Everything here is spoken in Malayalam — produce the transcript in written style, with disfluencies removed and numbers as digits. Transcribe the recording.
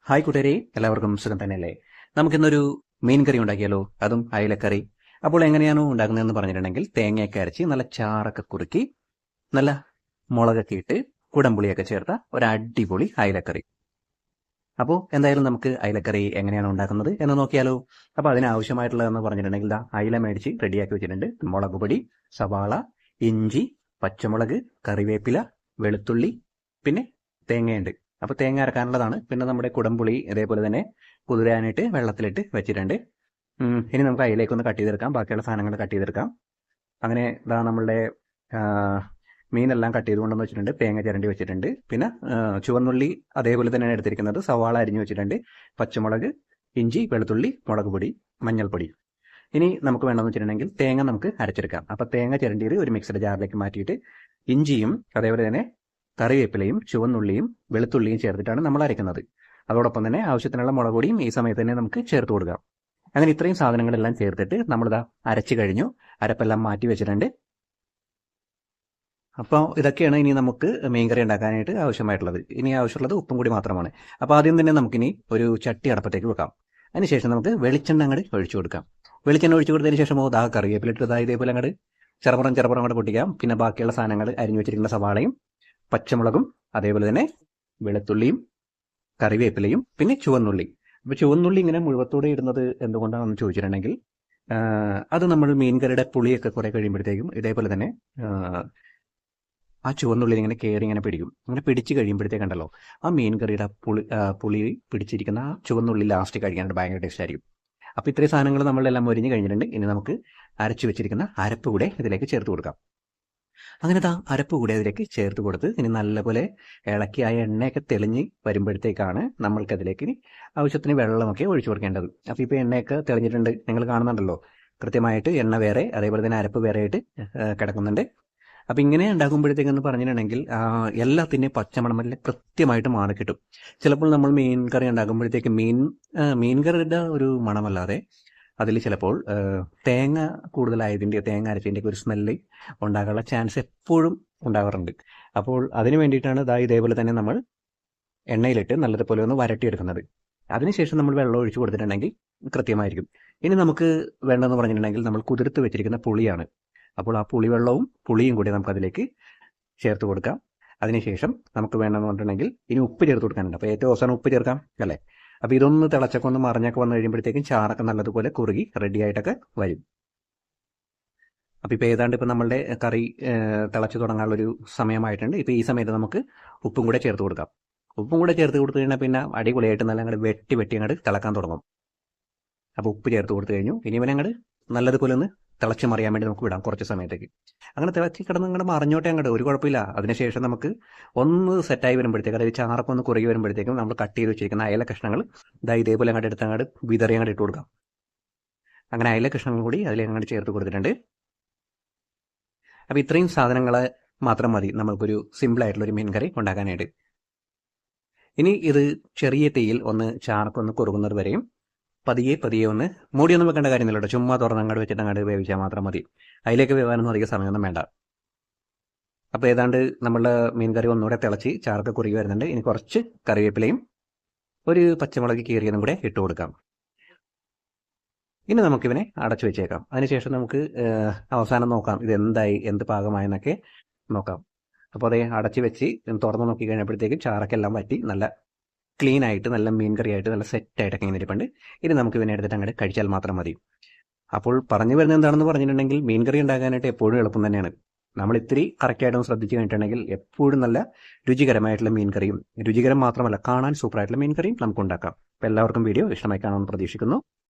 ഹായ് കൂട്ടുകാരെ, എല്ലാവർക്കും സുഖം തന്നെയല്ലേ? നമുക്കിന്നൊരു മീൻ കറി ഉണ്ടാക്കിയാലോ, അതും അയലക്കറി. അപ്പോൾ എങ്ങനെയാണോ ഉണ്ടാക്കുന്നതെന്ന് പറഞ്ഞിട്ടുണ്ടെങ്കിൽ തേങ്ങയൊക്കെ അരച്ച് നല്ല ചാറൊക്കെ കുറുക്കി നല്ല മുളകൊക്കെ ഇട്ട് കുടംപുളിയൊക്കെ ചേർത്ത ഒരു അടിപൊളി അയലക്കറി. അപ്പോൾ എന്തായാലും നമുക്ക് അയലക്കറി എങ്ങനെയാണ് ഉണ്ടാക്കുന്നത് എന്ന് നോക്കിയാലോ. അപ്പോൾ അതിനാവശ്യമായിട്ടുള്ളതെന്ന് പറഞ്ഞിട്ടുണ്ടെങ്കിൽ അയല മേടിച്ച് റെഡിയാക്കി വെച്ചിട്ടുണ്ട്. മുളക് പൊടി, സവാള, ഇഞ്ചി, പച്ചമുളക്, കറിവേപ്പില, വെളുത്തുള്ളി, പിന്നെ തേങ്ങയുണ്ട്. അപ്പോൾ തേങ്ങ അരക്കാനുള്ളതാണ്. പിന്നെ നമ്മുടെ കുടംപുളി ഇതേപോലെ തന്നെ കുതിരാനായിട്ട് വെള്ളത്തിലിട്ട് വെച്ചിട്ടുണ്ട്. ഇനി നമുക്ക് അതിലേക്കൊന്ന് കട്ട് ചെയ്തെടുക്കാം. ബാക്കിയുള്ള സാധനങ്ങൾ കട്ട് ചെയ്തെടുക്കാം. അങ്ങനെ നമ്മളുടെ മീനെല്ലാം കട്ട് ചെയ്ത് കൊണ്ടുവന്ന് വെച്ചിട്ടുണ്ട്. തേങ്ങ ചിരണ്ടി വെച്ചിട്ടുണ്ട്. പിന്നെ ചുവന്നുള്ളി അതേപോലെ തന്നെയാണ് എടുത്തിരിക്കുന്നത്. സവാള അരിഞ്ഞു വെച്ചിട്ടുണ്ട്. പച്ചമുളക്, ഇഞ്ചി, വെളുത്തുള്ളി, മുളക് പൊടി, മഞ്ഞൾപ്പൊടി. ഇനി നമുക്ക് വേണമെന്ന് വെച്ചിട്ടുണ്ടെങ്കിൽ തേങ്ങ നമുക്ക് അരച്ചെടുക്കാം. അപ്പോൾ തേങ്ങ ചിരണ്ടിയത് ഒരു മിക്സഡ് ജാറിലേക്ക് മാറ്റിയിട്ട് ഇഞ്ചിയും അതേപോലെ തന്നെ കറിവേപ്പിലയും ചുവന്നുള്ളിയും വെളുത്തുള്ളിയും ചേർത്തിട്ടാണ് നമ്മൾ അരയ്ക്കുന്നത്. അതോടൊപ്പം തന്നെ ആവശ്യത്തിനുള്ള മുളക് പൊടിയും ഈ സമയത്ത് തന്നെ നമുക്ക് ചേർത്ത് കൊടുക്കാം. അങ്ങനെ ഇത്രയും സാധനങ്ങളെല്ലാം ചേർത്തിട്ട് നമ്മളിതാ അരച്ചു കഴിഞ്ഞു. അരപ്പെല്ലാം മാറ്റി വെച്ചിട്ടുണ്ട്. അപ്പോൾ ഇതൊക്കെയാണ് ഇനി നമുക്ക് മീൻകറി ഉണ്ടാക്കാനായിട്ട് ആവശ്യമായിട്ടുള്ളത്. ഇനി ആവശ്യമുള്ളത് ഉപ്പും കൂടി മാത്രമാണ്. അപ്പോൾ ആദ്യം തന്നെ നമുക്കിനി ഒരു ചട്ടി അടപ്പത്തേക്ക് വെക്കാം. അതിനുശേഷം നമുക്ക് വെളിച്ചെണ്ണ അങ്ങോട്ട് ഒഴിച്ചു കൊടുക്കാം. വെളിച്ചെണ്ണ ഒഴിച്ചു കൊടുത്തതിന് ശേഷം കറിവേപ്പിലിട്ട് ഇതേപോലെ അങ്ങോട്ട് ചെറുപുറം അങ്ങോട്ട് പൊട്ടിക്കാം. പിന്നെ ബാക്കിയുള്ള സാധനങ്ങൾ അരിഞ്ഞു വെച്ചിരിക്കുന്ന സവാളയും പച്ചമുളകും അതേപോലെ തന്നെ വെളുത്തുള്ളിയും കറിവേപ്പിലയും പിന്നെ ചുവന്നുള്ളി. അപ്പോൾ ചുവന്നുള്ളി ഇങ്ങനെ മുഴുവത്തോടെ ഇടുന്നത് എന്തുകൊണ്ടാണെന്ന് ചോദിച്ചിട്ടുണ്ടെങ്കിൽ അത് നമ്മൾ മീൻകറിയുടെ പുളിയൊക്കെ കുറെ കഴിയുമ്പോഴത്തേക്കും ഇതേപോലെ തന്നെ ആ ചുവന്നുള്ളി ഇങ്ങനെ കയറി ഇങ്ങനെ പിടിക്കും. അങ്ങനെ പിടിച്ച് കഴിയുമ്പോഴത്തേക്കുണ്ടല്ലോ ആ മീൻകറിയുടെ പുളി പിടിച്ചിരിക്കുന്ന ആ ചുവന്നുള്ളി ലാസ്റ്റ് കഴിക്കാനായിട്ട് ഭയങ്കര ടേസ്റ്റ് ആയിരിക്കും. അപ്പോൾ ഇത്രയും സാധനങ്ങൾ നമ്മളെല്ലാം മൊരിഞ്ഞ് കഴിഞ്ഞിട്ടുണ്ട്. ഇനി നമുക്ക് അരച്ചു വെച്ചിരിക്കുന്ന അരപ്പ് കൂടെ ഇതിലേക്ക് ചേർത്ത് കൊടുക്കാം. അങ്ങനെ അരപ്പ് കൂടി അതിലേക്ക് ചേർത്ത് കൊടുത്ത് ഇനി നല്ലപോലെ ഇളക്കി ആ എണ്ണയൊക്കെ തെളിഞ്ഞ് വരുമ്പോഴത്തേക്കാണ് നമ്മൾക്കതിലേക്ക് ഇനി ആവശ്യത്തിന് വെള്ളമൊക്കെ ഒഴിച്ചു കൊടുക്കേണ്ടത്. അപ്പോൾ ഇപ്പോൾ എണ്ണയൊക്കെ തെളിഞ്ഞിട്ടുണ്ട്, നിങ്ങൾ കാണുന്നുണ്ടല്ലോ. കൃത്യമായിട്ട് എണ്ണ വേറെ അതേപോലെ തന്നെ അരപ്പ് വേറെ ആയിട്ട് കിടക്കുന്നുണ്ട്. അപ്പം ഇങ്ങനെ ഉണ്ടാക്കുമ്പോഴത്തേക്കെന്ന് പറഞ്ഞിട്ടുണ്ടെങ്കിൽ എല്ലാത്തിൻ്റെയും പച്ചമണമെല്ലാം കൃത്യമായിട്ട് മാറി കിട്ടും. ചിലപ്പോൾ നമ്മൾ മീൻ കറി ഉണ്ടാക്കുമ്പോഴത്തേക്ക് മീൻ കറിയുടെ ഒരു മണമല്ലാതെ അതിൽ ചിലപ്പോൾ തേങ്ങ കൂടുതലായതിൻ്റെ തേങ്ങ അരച്ചതിൻ്റെയൊക്കെ ഒരു സ്മെല്ല് ഉണ്ടാകാനുള്ള ചാൻസ് എപ്പോഴും ഉണ്ടാകാറുണ്ട്. അപ്പോൾ അതിന് വേണ്ടിയിട്ടാണ് ഇതേപോലെ തന്നെ നമ്മൾ എണ്ണയിലിട്ട് നല്ലതുപോലെ ഒന്ന് വരട്ടിയെടുക്കുന്നത്. അതിനുശേഷം നമ്മൾ വെള്ളം ഒഴിച്ചു കൊടുത്തിട്ടുണ്ടെങ്കിൽ കൃത്യമായിരിക്കും. ഇനി നമുക്ക് വേണ്ടതെന്ന് പറഞ്ഞിട്ടുണ്ടെങ്കിൽ നമ്മൾ കുതിർത്ത് വെച്ചിരിക്കുന്ന പുളിയാണ്. അപ്പോൾ ആ പുളിവെള്ളവും പുളിയും കൂടി നമുക്ക് അതിലേക്ക് ചേർത്ത് കൊടുക്കാം. അതിനുശേഷം നമുക്ക് വേണമെന്ന് പറഞ്ഞിട്ടുണ്ടെങ്കിൽ ഇനി ഉപ്പ് ചേർത്ത് കൊടുക്കാനുണ്ട്. അപ്പോൾ ഏറ്റവും അവസാനം ഉപ്പ് ചേർക്കാം അല്ലേ. അപ്പോൾ ഇതൊന്ന് തിളച്ചൊക്കെ ഒന്ന് മറിഞ്ഞൊക്കെ വന്നു കഴിയുമ്പോഴത്തേക്കും ചാറൊക്കെ നല്ലതുപോലെ കുറുകി റെഡി ആയിട്ടൊക്കെ വരും. അപ്പോൾ ഇപ്പോൾ ഏതാണ്ട് ഇപ്പോൾ നമ്മളുടെ കറി തിളച്ച് തുടങ്ങാനുള്ളൊരു സമയമായിട്ടുണ്ട്. ഇപ്പോൾ ഈ സമയത്ത് നമുക്ക് ഉപ്പും കൂടെ ചേർത്ത് കൊടുക്കാം. ഉപ്പും കൂടെ ചേർത്ത് കൊടുത്തു കഴിഞ്ഞാൽ പിന്നെ അടിപൊളിയായിട്ട് നല്ല അങ്ങോട്ട് വെട്ടി അങ്ങോട്ട് തിളക്കാൻ തുടങ്ങും. അപ്പോൾ ഉപ്പ് ചേർത്ത് കൊടുത്തു കഴിഞ്ഞു. ഇനി ഇവനെ അങ്ങോട്ട് നല്ലതുപോലെ ഒന്ന് തിളച്ച് മറിയാൻ വേണ്ടി നമുക്ക് വിടാം കുറച്ച് സമയത്തേക്ക്. അങ്ങനെ തിളച്ച് കിടന്ന് അങ്ങോട്ട് മറിഞ്ഞോട്ടെ അങ്ങോട്ട്, ഒരു കുഴപ്പമില്ല. അതിനുശേഷം നമുക്ക് ഒന്ന് സെറ്റായി വരുമ്പോഴത്തേക്ക്, അതായത് ചാറൊക്കെ ഒന്ന് കുറുകി വരുമ്പോഴത്തേക്കും നമ്മൾ കട്ട് ചെയ്ത് വെച്ചിരിക്കുന്ന അയല കഷ്ണങ്ങൾ ഇതേപോലെ അങ്ങോട്ട് എടുത്ത് അങ്ങോട്ട് വിതറി അങ്ങോട്ട് ഇട്ട് കൊടുക്കാം. അങ്ങനെ അയല കഷ്ണങ്ങൾ കൂടി അതിലേക്ക് അങ്ങോട്ട് ചേർത്ത് കൊടുത്തിട്ടുണ്ട്. അപ്പോൾ ഇത്രയും സാധനങ്ങൾ മാത്രം മതി നമുക്കൊരു സിമ്പിളായിട്ടുള്ളൊരു മീൻ കറി ഉണ്ടാക്കാനായിട്ട്. ഇനി ഇത് ചെറിയ തീയിൽ ഒന്ന് ചാറൊക്കെ ഒന്ന് കുറുകുന്നത് വരെയും പതിയെ ഒന്ന് മൂടിയൊന്നും വെക്കേണ്ട കാര്യമില്ല കേട്ടോ. ചുമ്മാ തുറന്ന് അങ്ങോട്ട് വെച്ചിട്ട് അങ്ങോട്ട് വേവിച്ചാൽ മാത്രം മതി. അതിലേക്ക് വേവാനൊന്നും അധികം സമയമൊന്നും വേണ്ട. അപ്പോൾ ഏതാണ്ട് നമ്മളുടെ മീൻ കറി ഒന്നുകൂടെ തിളച്ച് ചാറൊക്കെ കുറുകി വരുന്നുണ്ട്. ഇനി കുറച്ച് കറിവേപ്പിലയും ഒരു പച്ചമുളക് കീറിയതും കൂടെ ഇട്ട് കൊടുക്കാം. ഇനി നമുക്കിവനെ അടച്ചു വെച്ചേക്കാം. അതിനുശേഷം നമുക്ക് അവസാനം നോക്കാം ഇത് എന്ത് പാകമായെന്നൊക്കെ നോക്കാം. അപ്പോൾ അതേ അടച്ചു വെച്ച് തുറന്ന് നോക്കി കഴിഞ്ഞപ്പോഴത്തേക്കും ചാറൊക്കെ എല്ലാം വറ്റി നല്ല ക്ലീൻ ആയിട്ട് നല്ല മീൻ കറി ആയിട്ട് നല്ല സെറ്റായിട്ടൊക്കെ ഇങ്ങനെ ഇരിപ്പുണ്ട്. ഇനി നമുക്ക് ഇവനെ എടുത്തിട്ട് അങ്ങോട്ട് കഴിച്ചാൽ മാത്രം മതി. അപ്പോൾ പറഞ്ഞു വരുന്നത് എന്താണെന്ന് പറഞ്ഞിട്ടുണ്ടെങ്കിൽ മീൻ കറി ഉണ്ടാക്കാനായിട്ട് എപ്പോഴും എളുപ്പം തന്നെയാണ്. നമ്മൾ ഇത്തിരി കറക്റ്റായിട്ടൊന്ന് ശ്രദ്ധിച്ച് കഴിഞ്ഞിട്ടുണ്ടെങ്കിൽ എപ്പോഴും നല്ല രുചികരമായിട്ടുള്ള മീൻ കറിയും, രുചികരം മാത്രമല്ല കാണാൻ സൂപ്പറായിട്ടുള്ള മീൻ കറിയും നമുക്ക് ഉണ്ടാക്കാം. അപ്പോൾ എല്ലാവർക്കും വീഡിയോ ഇഷ്ടമായി കാണുമെന്ന് പ്രതീക്ഷിക്കുന്നു.